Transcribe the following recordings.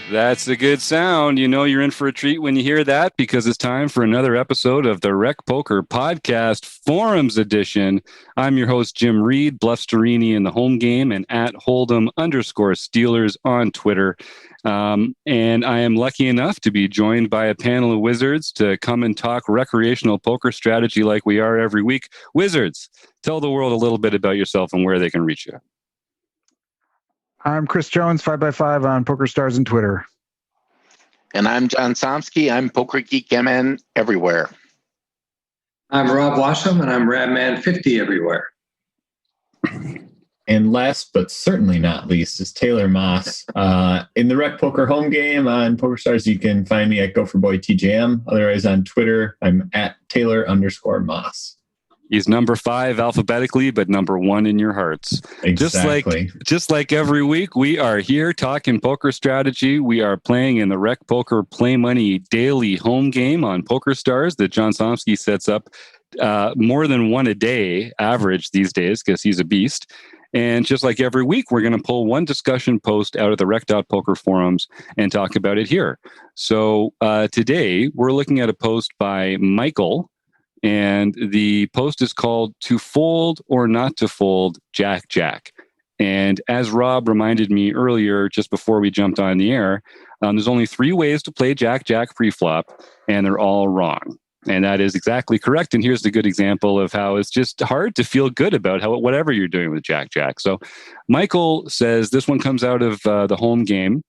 That's a good sound. You know you're in for a treat when you hear that, because it's time for another episode of the Rec Poker Podcast Forums Edition. I'm your host, Jim Reed, Bluff Sterini in the home game, and at Hold'em_Steelers on Twitter. And I am lucky enough to be joined by a panel of wizards to come and talk recreational poker strategy like we are every week. Wizards, tell the world a little bit about yourself and where they can reach you. I'm Chris Jones, 5x5 on PokerStars and Twitter. And I'm John Somsky. I'm Poker Geek MN everywhere. I'm Rob Washam, and I'm Radman50 everywhere. And last but certainly not least is Taylor Moss. In the Rec Poker home game on PokerStars, you can find me at GopherBoyTJM. Otherwise on Twitter, I'm at Taylor_Moss. He's number 5 alphabetically, but number 1 in your hearts. Exactly. Just like every week, we are here talking poker strategy. We are playing in the Rec Poker Play Money daily home game on PokerStars that John Somsky sets up more than one a day average these days because he's a beast. And just like every week, we're going to pull one discussion post out of the Rec.Poker forums and talk about it here. So today, we're looking at a post by Michael. And the post is called "To Fold or Not to Fold Jack Jack." And as Rob reminded me earlier, just before we jumped on the air, there's only 3 ways to play Jack Jack preflop, and they're all wrong. And that is exactly correct. And here's the good example of how it's just hard to feel good about whatever you're doing with Jack Jack. So Michael says this one comes out of the home game.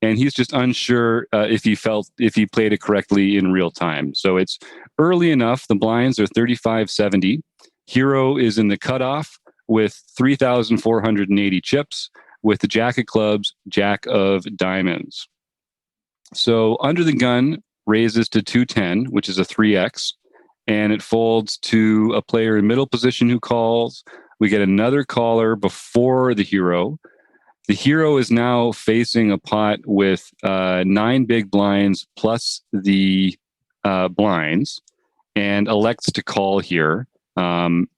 And he's just unsure if he played it correctly in real time. So it's early enough. The blinds are 35-70. Hero is in the cutoff with 3,480 chips with the Jack of clubs, Jack of diamonds. So under the gun raises to 210, which is a 3x, and it folds to a player in middle position who calls. We get another caller before the hero. The hero is now facing a pot with 9 big blinds plus the blinds and elects to call here.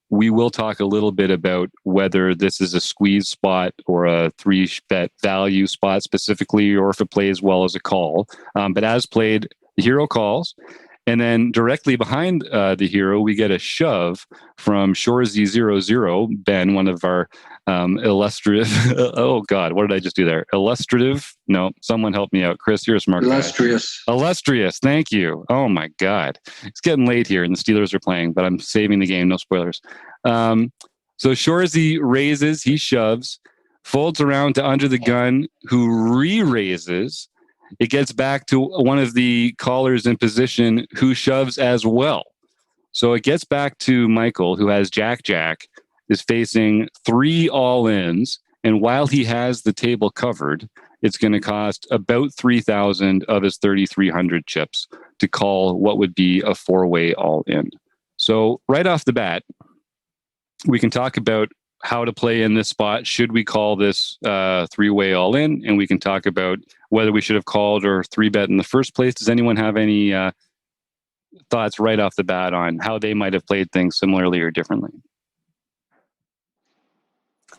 We will talk a little bit about whether this is a squeeze spot or a 3-bet value spot specifically, or if it plays well as a call. But as played, the hero calls. And then directly behind the hero, we get a shove from Shorzy00, Ben, one of our illustrative... oh, God, what did I just do there? Illustrative? No, someone help me out. Chris, you're a smart guy. Illustrious, thank you. Oh, my God. It's getting late here, and the Steelers are playing, but I'm saving the game, no spoilers. So Shorzy raises, he shoves, folds around to under the gun, who re-raises. It gets back to one of the callers in position who shoves as well. So it gets back to Michael, who has Jack Jack, is facing 3 all-ins. And while he has the table covered, it's going to cost about 3,000 of his 3,300 chips to call what would be a 4-way all-in. So right off the bat, we can talk about how to play in this spot. Should we call this 3-way all-in? And we can talk about whether we should have called or 3-bet in the first place. Does anyone have any thoughts right off the bat on how they might have played things similarly or differently?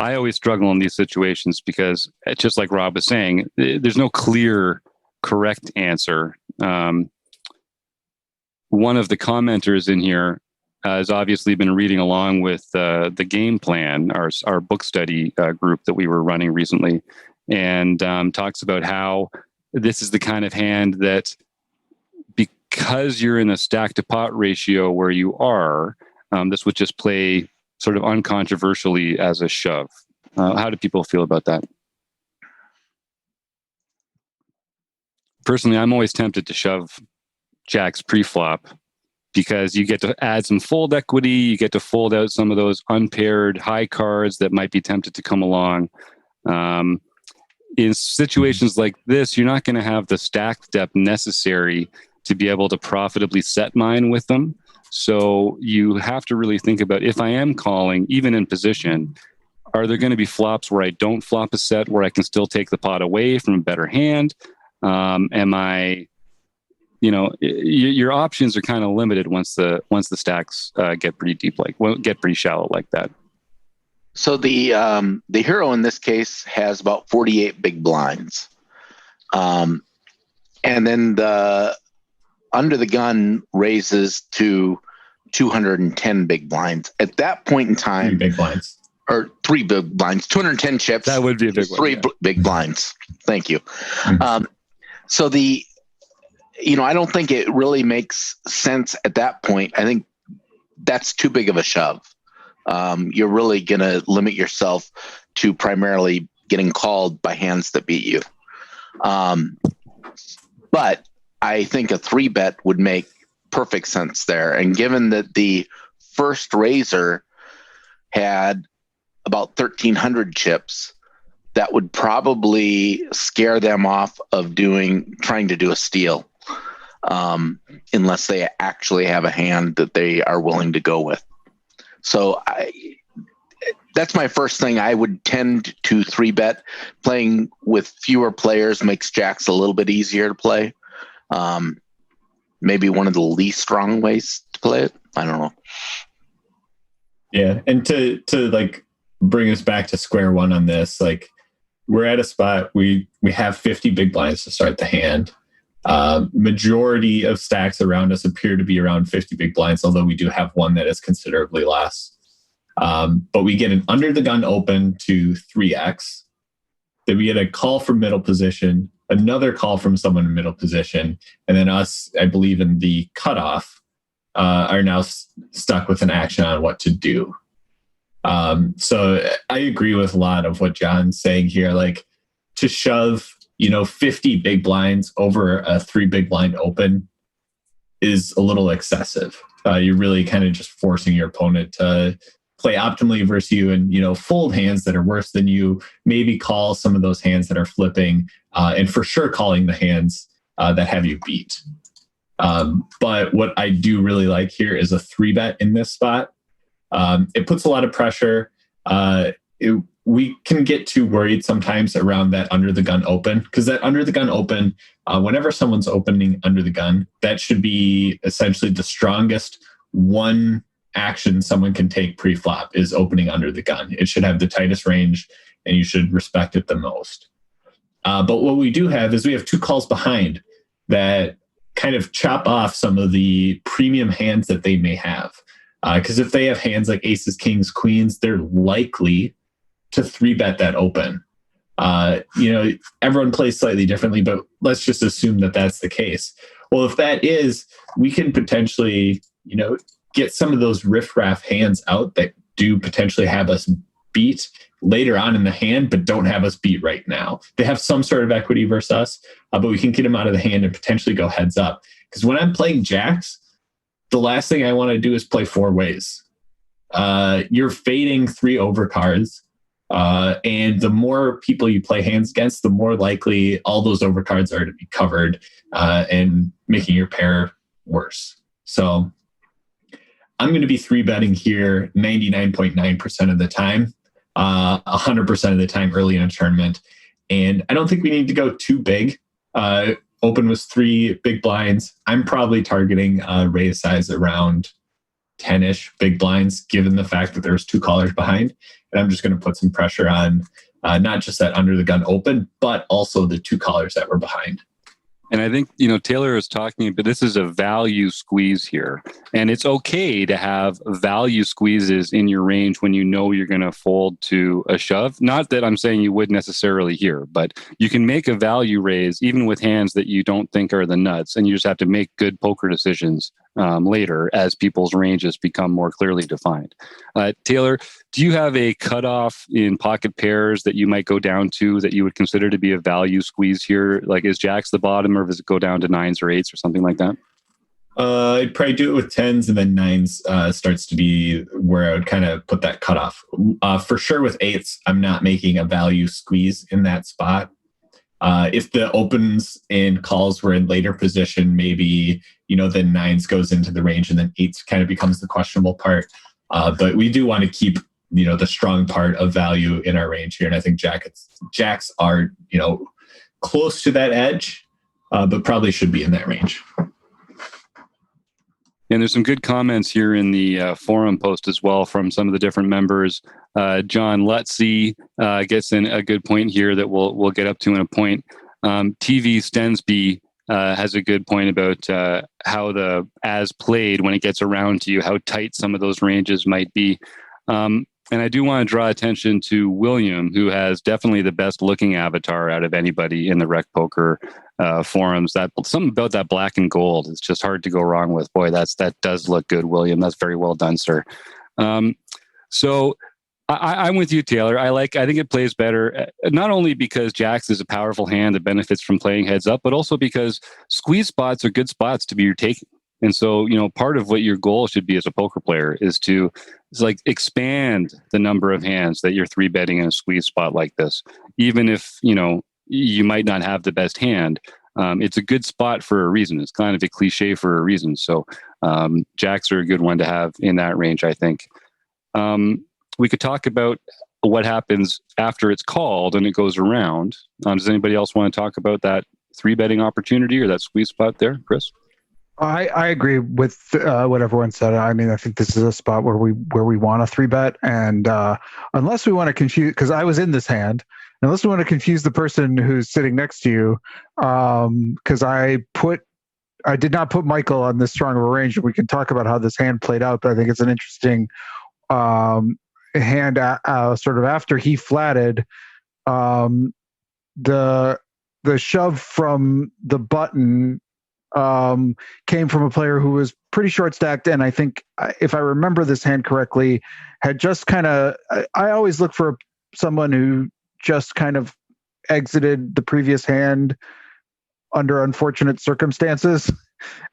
I always struggle in these situations because, just like Rob was saying, there's no clear correct answer. One of the commenters in here has obviously been reading along with the game plan, our book study group that we were running recently, and talks about how this is the kind of hand that, because you're in a stack to pot ratio where you are, this would just play sort of uncontroversially as a shove. How do people feel about that? Personally, I'm always tempted to shove Jack's preflop because you get to add some fold equity. You get to fold out some of those unpaired high cards that might be tempted to come along. In situations like this, you're not going to have the stack depth necessary to be able to profitably set mine with them. So you have to really think about, if I am calling, even in position, are there going to be flops where I don't flop a set where I can still take the pot away from a better hand? Am I, your options are kind of limited once the stacks get pretty deep, get pretty shallow like that. So the hero in this case has about 48 big blinds. and then the under the gun raises to 210 big blinds. At that point in time, 3 big blinds. Or 3 big blinds, 210 chips. That would be a big one. 3 big blinds. Thank you. So I don't think it really makes sense at that point. I think that's too big of a shove. You're really going to limit yourself to primarily getting called by hands that beat you. But I think a 3-bet would make perfect sense there. And given that the first raiser had about 1,300 chips, that would probably scare them off of trying to do a steal, unless they actually have a hand that they are willing to go with. So that's my first thing. I would tend to 3-bet. Playing with fewer players makes jacks a little bit easier to play. Maybe one of the least strong ways to play it. I don't know. Yeah, and to like bring us back to square one on this, like we're at a spot we have 50 big blinds to start the hand. Majority of stacks around us appear to be around 50 big blinds, although we do have one that is considerably less. But we get an under the gun open to 3x. Then we get a call from middle position, another call from someone in middle position, and then us, I believe, in the cutoff, are now stuck with an action on what to do. So I agree with a lot of what John's saying here. Like, to shove 50 big blinds over a 3 big blind open is a little excessive. You're really kind of just forcing your opponent to play optimally versus you and, fold hands that are worse than you, maybe call some of those hands that are flipping, and for sure calling the hands that have you beat. But what I do really like here is a 3-bet in this spot. It puts a lot of pressure. We can get too worried sometimes around that under the gun open, because that under the gun open, whenever someone's opening under the gun, that should be essentially the strongest one action someone can take pre-flop is opening under the gun. It should have the tightest range and you should respect it the most. But what we do have is we have 2 calls behind that kind of chop off some of the premium hands that they may have. Because if they have hands like aces, kings, queens, they're likely to 3-bet that open. Everyone plays slightly differently, but let's just assume that that's the case. Well, if that is, we can potentially, get some of those riffraff hands out that do potentially have us beat later on in the hand, but don't have us beat right now. They have some sort of equity versus us, but we can get them out of the hand and potentially go heads up. Because when I'm playing jacks, the last thing I want to do is play 4 ways. You're fading 3 overcards, and the more people you play hands against, the more likely all those overcards are to be covered and making your pair worse. So I'm going to be 3-betting here 99.9% of the time, 100% of the time early in a tournament. And I don't think we need to go too big. Open was 3 big blinds. I'm probably targeting raise size around 10-ish big blinds, given the fact that there's 2 callers behind. And I'm just going to put some pressure on not just that under the gun open, but also the 2 callers that were behind. And I think, Taylor is talking, but this is a value squeeze here. And it's okay to have value squeezes in your range when you know you're going to fold to a shove. Not that I'm saying you would necessarily here, but you can make a value raise even with hands that you don't think are the nuts. And you just have to make good poker decisions later as people's ranges become more clearly defined. Taylor, do you have a cutoff in pocket pairs that you might go down to that you would consider to be a value squeeze here? Like, is jacks the bottom, or does it go down to 9s or 8s or something like that? I'd probably do it with 10s, and then 9s starts to be where I would kind of put that cutoff. For sure with 8s, I'm not making a value squeeze in that spot. If the opens and calls were in later position, maybe, then 9s goes into the range and then 8s kind of becomes the questionable part. But we do want to keep, the strong part of value in our range here. And I think jacks are, close to that edge, but probably should be in that range. And there's some good comments here in the forum post as well from some of the different members. John Lutzy gets in a good point here that we'll get up to in a point. TV Stensby has a good point about how the as played, when it gets around to you, how tight some of those ranges might be. And I do want to draw attention to William, who has definitely the best looking avatar out of anybody in the Rec Poker forums. That something about that black and gold, it's just hard to go wrong with. Boy, that does look good, William. That's very well done, sir. So I'm with you, Taylor. I think it plays better, not only because Jacks is a powerful hand that benefits from playing heads up, but also because squeeze spots are good spots to be your taking. And so, part of what your goal should be as a poker player is to expand the number of hands that you're 3-betting in a squeeze spot like this. Even if, you might not have the best hand, it's a good spot for a reason. It's kind of a cliche for a reason. So Jacks are a good one to have in that range, I think. We could talk about what happens after it's called and it goes around. Does anybody else want to talk about that 3-betting opportunity or that squeeze spot there, Chris? I agree with what everyone said. I mean, I think this is a spot where we want a 3-bet, and unless we want to confuse, because I was in this hand, unless we want to confuse the person who's sitting next to you, because I did not put Michael on this strong of a range. We can talk about how this hand played out, but I think it's an interesting hand. Sort of after he flatted, the shove from the button came from a player who was pretty short stacked, and I think, if I remember this hand correctly, had just kind of, I always look for someone who just kind of exited the previous hand under unfortunate circumstances,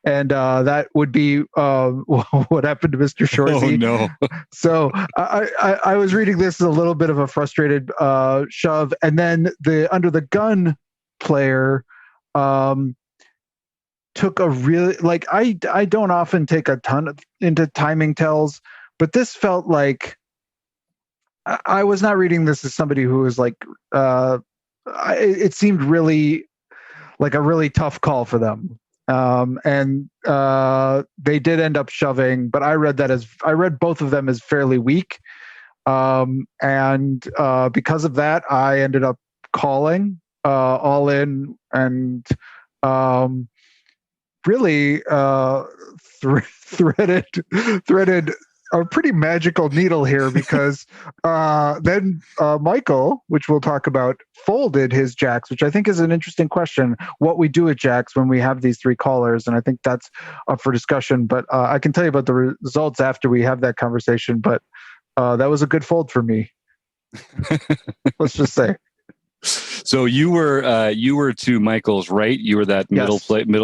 and that would be what happened to Mr. Shorzy. Oh no. So I was reading this as a little bit of a frustrated shove, and then the under the gun player took a really, I don't often take a ton into timing tells, but this felt like I was not reading this as somebody who was it seemed really like a really tough call for them. And they did end up shoving, but I read both of them as fairly weak. And because of that, I ended up calling all in and really threaded a pretty magical needle here, because then Michael, which we'll talk about, folded his Jacks, which I think is an interesting question, what we do at Jacks when we have these 3 callers, and I think that's up for discussion. But I can tell you about the results after we have that conversation, but that was a good fold for me. Let's just say. So you were to Michael's right. You were that middle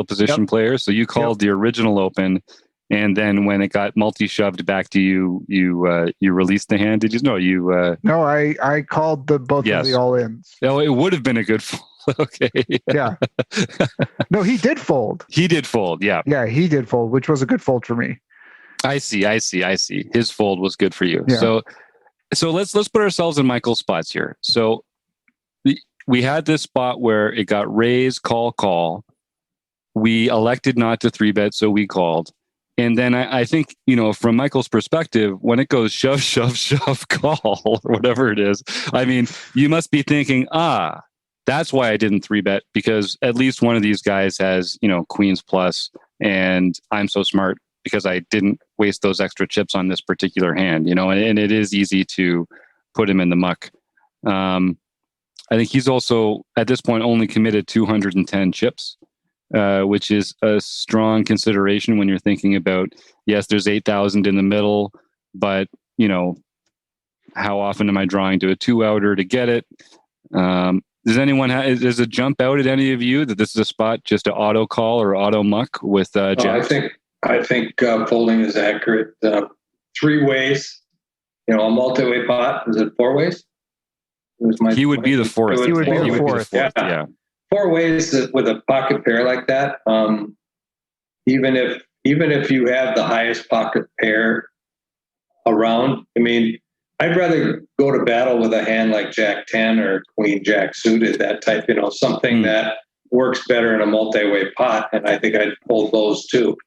position player. So you called the original open, and then when it got multi-shoved back to you, you released the hand. Did you? No, you. No, I called both of the all-ins. Oh, it would have been a good fold. Okay. Yeah. No, he did fold. He did fold. Yeah. Yeah, he did fold, which was a good fold for me. I see. His fold was good for you. Yeah. So let's put ourselves in Michael's spots here. So we had this spot where it got raise, call. We elected not to 3-bet, so we called. And then I think, from Michael's perspective, when it goes shove, call, or whatever it is, I mean, you must be thinking, that's why I didn't 3-bet, because at least one of these guys has, queens plus, and I'm so smart because I didn't waste those extra chips on this particular hand, and it is easy to put him in the muck. I think he's also, at this point, only committed 210 chips, which is a strong consideration when you're thinking about, yes, there's 8,000 in the middle, but, how often am I drawing to a 2-outer to get it? Does a jump out at any of you that this is a spot just to auto call or auto muck with Jack? I think folding is accurate. 3 ways, a multi-way pot. Is it 4 ways? He would be the fourth. He would be the fourth. Yeah. 4 ways with a pocket pair like that. Even if you have the highest pocket pair around, I mean, I'd rather go to battle with a hand like Jack 10 or Queen Jack suited, that type, something that works better in a multi-way pot. And I think I'd hold those too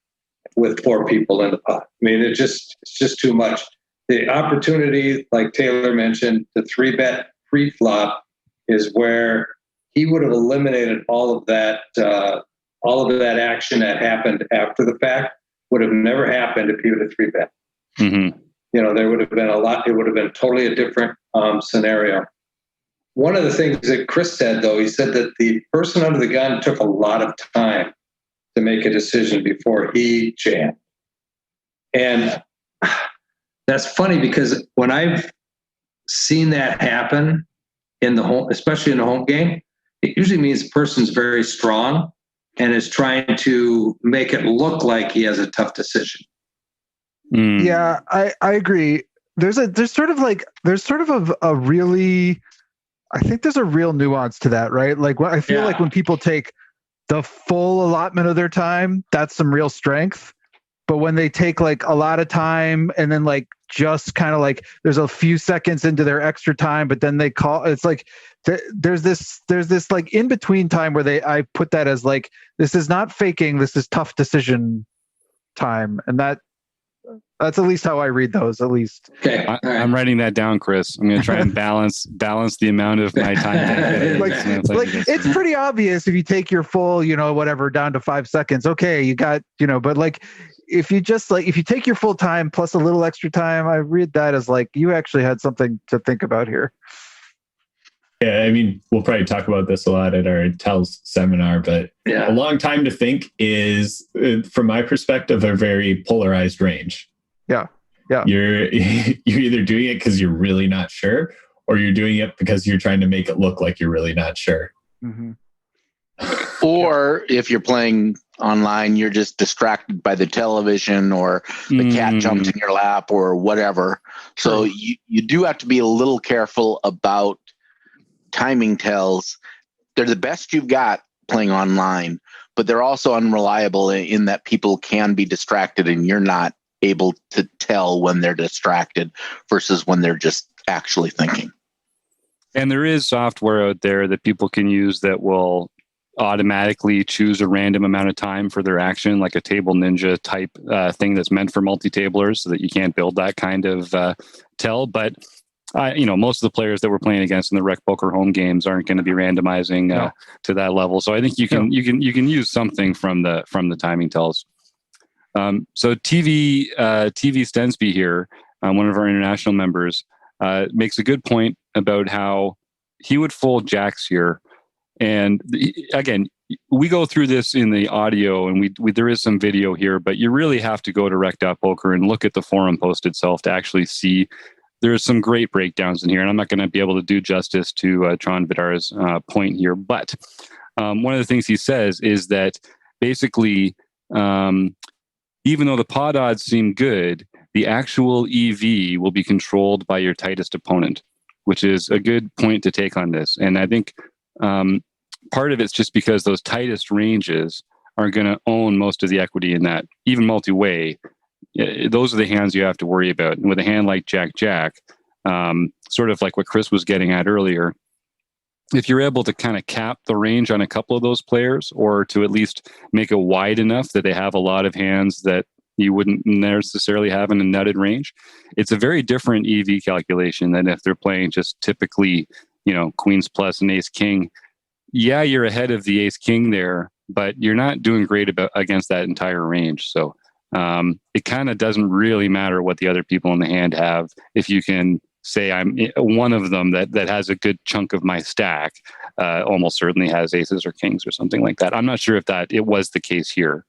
with 4 people in the pot. I mean, it's just too much. The opportunity, like Taylor mentioned, the 3-bet preflop is where he would have eliminated all of that all of that action that happened after the fact would have never happened if he would have 3-bet. Mm-hmm. There would have been it would have been totally a different scenario. One of the things that Chris said, though, he said that the person under the gun took a lot of time to make a decision before he jammed. And that's funny because when I've seen that happen in the home, especially in a home game, it usually means the person's very strong and is trying to make it look like he has a tough decision. Mm. Yeah, I agree. There's sort of a really, I think there's a real nuance to that, right? Like I feel like when people take the full allotment of their time, that's some real strength. But when they take like a lot of time and then like just kind of like there's a few seconds into their extra time, but then they call, it's like there's this like in between time where I put that as like, this is not faking, this is tough decision time. And that's at least how I read those, at least. Okay. I'm writing that down, Chris. I'm going to try and balance the amount of my time. It's pretty obvious if you take your full, whatever, down to 5 seconds. Okay, you got, but like, if you take your full time plus a little extra time, I read that as like, you actually had something to think about here. Yeah, I mean, we'll probably talk about this a lot at our TELS seminar, but a long time to think is, from my perspective, a very polarized range. Yeah. You're either doing it because you're really not sure, or you're doing it because you're trying to make it look like you're really not sure. Mm-hmm. Or if you're playing online, you're just distracted by the television or the cat jumped in your lap or whatever. So you do have to be a little careful about timing tells. They're the best you've got playing online, but they're also unreliable in that people can be distracted and you're not able to tell when they're distracted versus when they're just actually thinking. And there is software out there that people can use that will automatically choose a random amount of time for their action, like a Table Ninja type thing that's meant for multi-tablers, so that you can't build that kind of tell. But most of the players that we're playing against in the Rec Poker home games aren't going to be randomizing to that level. So I think you can use something from the timing tells. So TV Stensby here, one of our international members, makes a good point about how he would fold jacks here. And again, we go through this in the audio, and we there is some video here, but you really have to go to Rec.Poker and look at the forum post itself to actually see. There's some great breakdowns in here, and I'm not going to be able to do justice to Tron Vidar's point here. But one of the things he says is that basically, even though the pod odds seem good, the actual EV will be controlled by your tightest opponent, which is a good point to take on this. And I think part of it's just because those tightest ranges are going to own most of the equity in that, even multi-way. Those are the hands you have to worry about. And with a hand like Jack, sort of like what Chris was getting at earlier, if you're able to kind of cap the range on a couple of those players, or to at least make it wide enough that they have a lot of hands that you wouldn't necessarily have in a nutted range, it's a very different EV calculation than if they're playing just typically, queens plus and ace king. Yeah, you're ahead of the ace king there, but you're not doing great against that entire range. So it kind of doesn't really matter what the other people in the hand have. If you can say I'm one of them that has a good chunk of my stack, almost certainly has aces or kings or something like that. I'm not sure if it was the case here,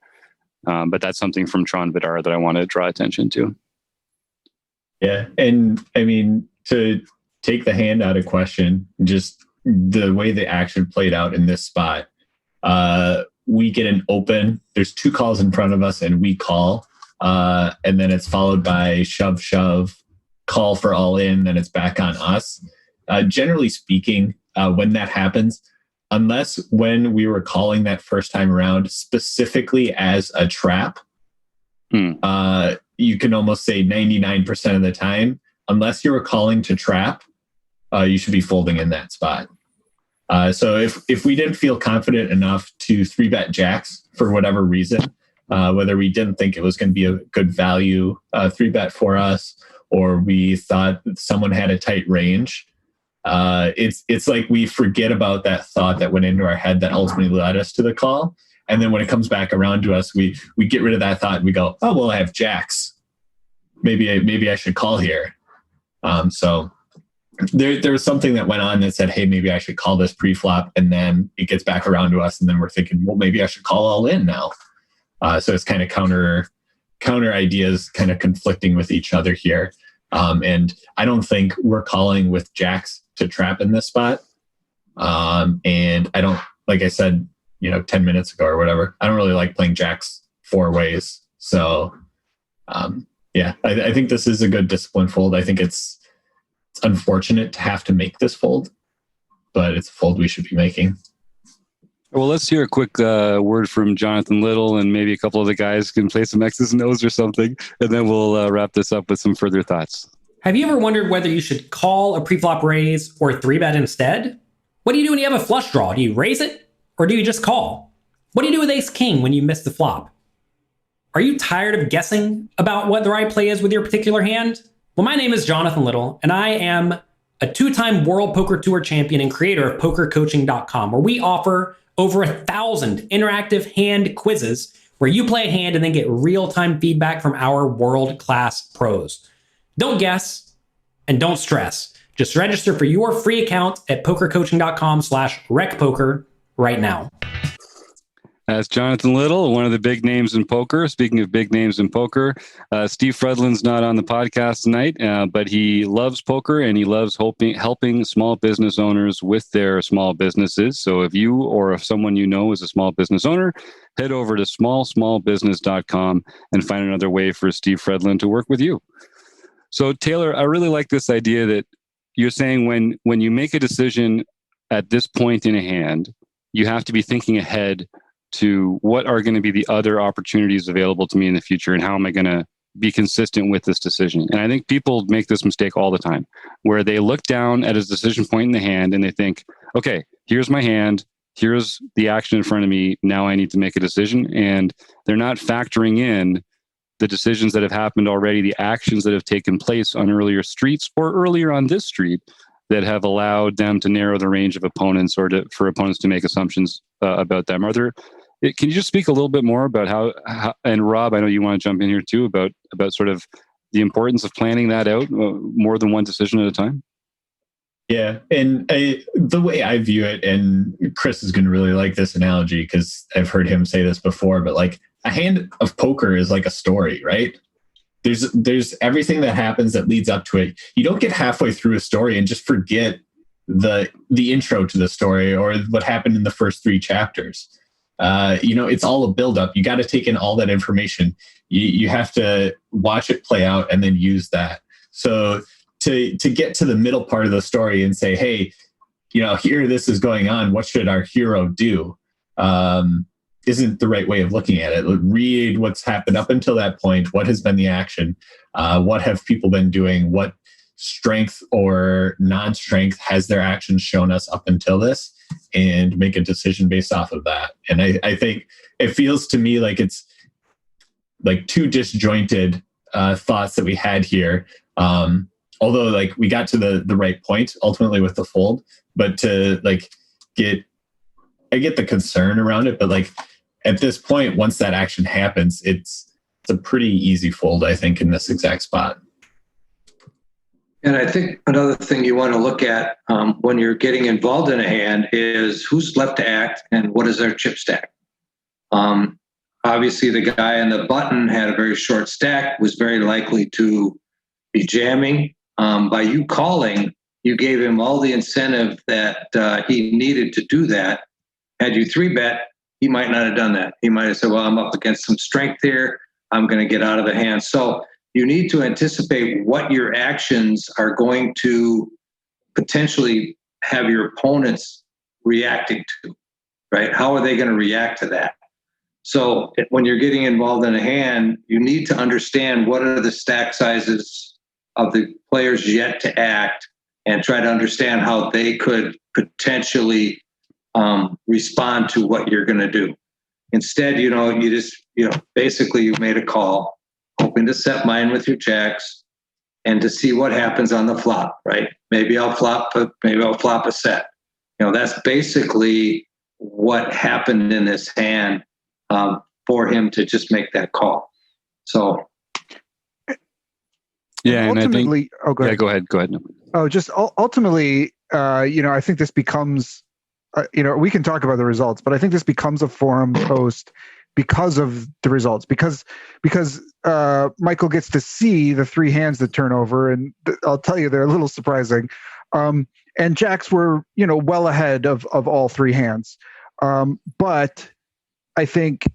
but that's something from Tron Vidar that I want to draw attention to. Yeah, and I mean, to take the hand out of question, just the way the action played out in this spot, we get an open. There's two calls in front of us, and we call, and then it's followed by shove, call for all in, then it's back on us. Generally speaking, when that happens, unless when we were calling that first time around specifically as a trap, you can almost say 99% of the time, unless you were calling to trap, you should be folding in that spot. So if we didn't feel confident enough to 3-bet jacks for whatever reason, whether we didn't think it was going to be a good value 3-bet for us, or we thought someone had a tight range, it's like we forget about that thought that went into our head that ultimately led us to the call. And then when it comes back around to us, we get rid of that thought and we go, oh, well, I have jacks. Maybe I should call here. So there was something that went on that said, hey, maybe I should call this pre-flop. And then it gets back around to us. And then we're thinking, well, maybe I should call all in now. So it's kind of counter ideas kind of conflicting with each other here. And I don't think we're calling with jacks to trap in this spot. And I don't, like I said, 10 minutes ago or whatever, I don't really like playing jacks 4 ways. So I think this is a good discipline fold. I think it's unfortunate to have to make this fold, but it's a fold we should be making. Well, let's hear a quick word from Jonathan Little, and maybe a couple of the guys can play some X's and O's or something, and then we'll wrap this up with some further thoughts. Have you ever wondered whether you should call a preflop raise or 3-bet instead? What do you do when you have a flush draw? Do you raise it, or do you just call? What do you do with ace-king when you miss the flop? Are you tired of guessing about what the right play is with your particular hand? Well, my name is Jonathan Little, and I am a 2-time World Poker Tour champion and creator of PokerCoaching.com, where we offer over 1,000 interactive hand quizzes where you play a hand and then get real-time feedback from our world-class pros. Don't guess and don't stress. Just register for your free account at PokerCoaching.com/recpoker right now. That's Jonathan Little, one of the big names in poker. Speaking of big names in poker, Steve Fredlin's not on the podcast tonight, but he loves poker and he loves helping small business owners with their small businesses. So if you or if someone you know is a small business owner, head over to smallbusiness.com and find another way for Steve Fredlin to work with you. So Taylor, I really like this idea that you're saying when you make a decision at this point in a hand, you have to be thinking ahead to what are going to be the other opportunities available to me in the future and how am I going to be consistent with this decision. And I think people make this mistake all the time where they look down at a decision point in the hand and they think, okay, here's my hand, here's the action in front of me, now I need to make a decision. And they're not factoring in the decisions that have happened already, the actions that have taken place on earlier streets or earlier on this street that have allowed them to narrow the range of opponents or for opponents to make assumptions about them. Can you just speak a little bit more about how, and Rob, I know you want to jump in here too, about sort of the importance of planning that out more than one decision at a time? Yeah. And the way I view it, and Chris is going to really like this analogy because I've heard him say this before, but like a hand of poker is like a story, right? There's everything that happens that leads up to it. You don't get halfway through a story and just forget the intro to the story or what happened in the first 3 chapters. It's all a buildup. You got to take in all that information. You have to watch it play out and then use that. So to get to the middle part of the story and say, hey, here this is going on. What should our hero do? Isn't the right way of looking at it. Read what's happened up until that point. What has been the action? What have people been doing? What strength or non-strength has their actions shown us up until this? And make a decision based off of that. And I think it feels to me like it's like 2 disjointed thoughts that we had here. Although like we got to the right point ultimately with the fold, but to like I get the concern around it, but like at this point, once that action happens, it's a pretty easy fold, I think, in this exact spot. And I think another thing you want to look at when you're getting involved in a hand is who's left to act and what is their chip stack. Obviously, the guy on the button had a very short stack, was very likely to be jamming. By you calling, you gave him all the incentive that he needed to do that. Had you 3-bet, he might not have done that. He might have said, well, I'm up against some strength here. I'm going to get out of the hand. So you need to anticipate what your actions are going to potentially have your opponents reacting to, right? How are they going to react to that? So when you're getting involved in a hand, you need to understand what are the stack sizes of the players yet to act and try to understand how they could potentially respond to what you're going to do. Instead, basically you made a call, hoping to set mine with your jacks and to see what happens on the flop, right? Maybe I'll flop a set. That's basically what happened in this hand. for him to just make that call. So, yeah, and ultimately, go ahead. Oh, just ultimately, I think this becomes, we can talk about the results, but I think this becomes a forum post because of the results, because Michael gets to see the three hands that turn over, and I'll tell you, they're a little surprising. And jacks were, well ahead of all three hands. But I think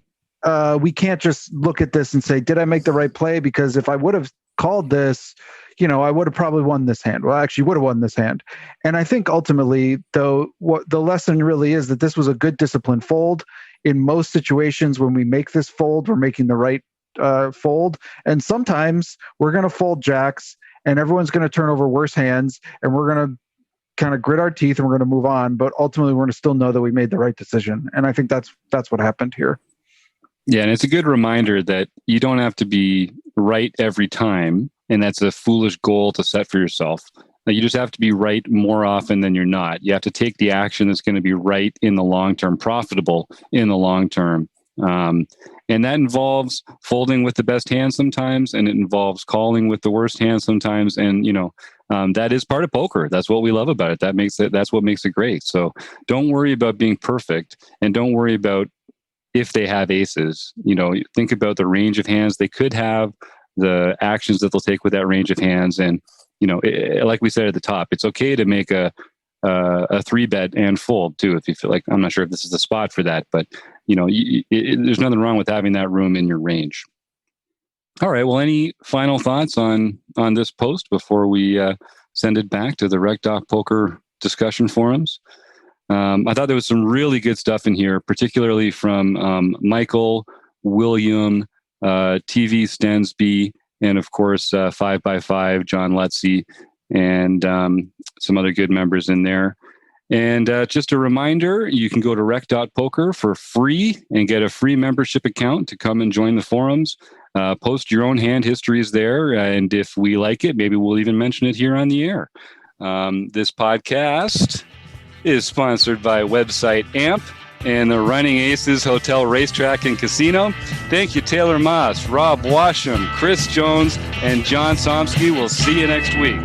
we can't just look at this and say, did I make the right play? Because if I would have called this, I would have probably won this hand. Well, actually would have won this hand. And I think ultimately, though, what the lesson really is that this was a good disciplined fold. In most situations, when we make this fold, we're making the right fold. And sometimes we're going to fold jacks and everyone's going to turn over worse hands, and we're going to kind of grit our teeth and we're going to move on. But ultimately, we're going to still know that we made the right decision. And I think that's what happened here. Yeah, and it's a good reminder that you don't have to be right every time, and that's a foolish goal to set for yourself. You just have to be right more often than you're not. You have to take the action that's going to be right in the long term, profitable in the long term. And that involves folding with the best hand sometimes, and it involves calling with the worst hand sometimes. And, that is part of poker. That's what we love about it. That's what makes it great. So don't worry about being perfect, and don't worry about if they have aces. Think about the range of hands they could have, the actions that they'll take with that range of hands. And, like we said at the top, it's okay to make a 3-bet and fold too, if you feel like, I'm not sure if this is the spot for that, but there's nothing wrong with having that room in your range. All right. Well, any final thoughts on this post before we send it back to the Rec Doc Poker discussion forums? I thought there was some really good stuff in here, particularly from Michael, William, TV Stensby, and of course, 5x5, John Lutzy, and some other good members in there. And just a reminder, you can go to rec.poker for free and get a free membership account to come and join the forums. Post your own hand histories there. And if we like it, maybe we'll even mention it here on the air. This podcast is sponsored by website AMP and the Running Aces Hotel, Racetrack, and Casino. Thank you, Taylor Moss, Rob Washam, Chris Jones, and John Somsky. We'll see you next week.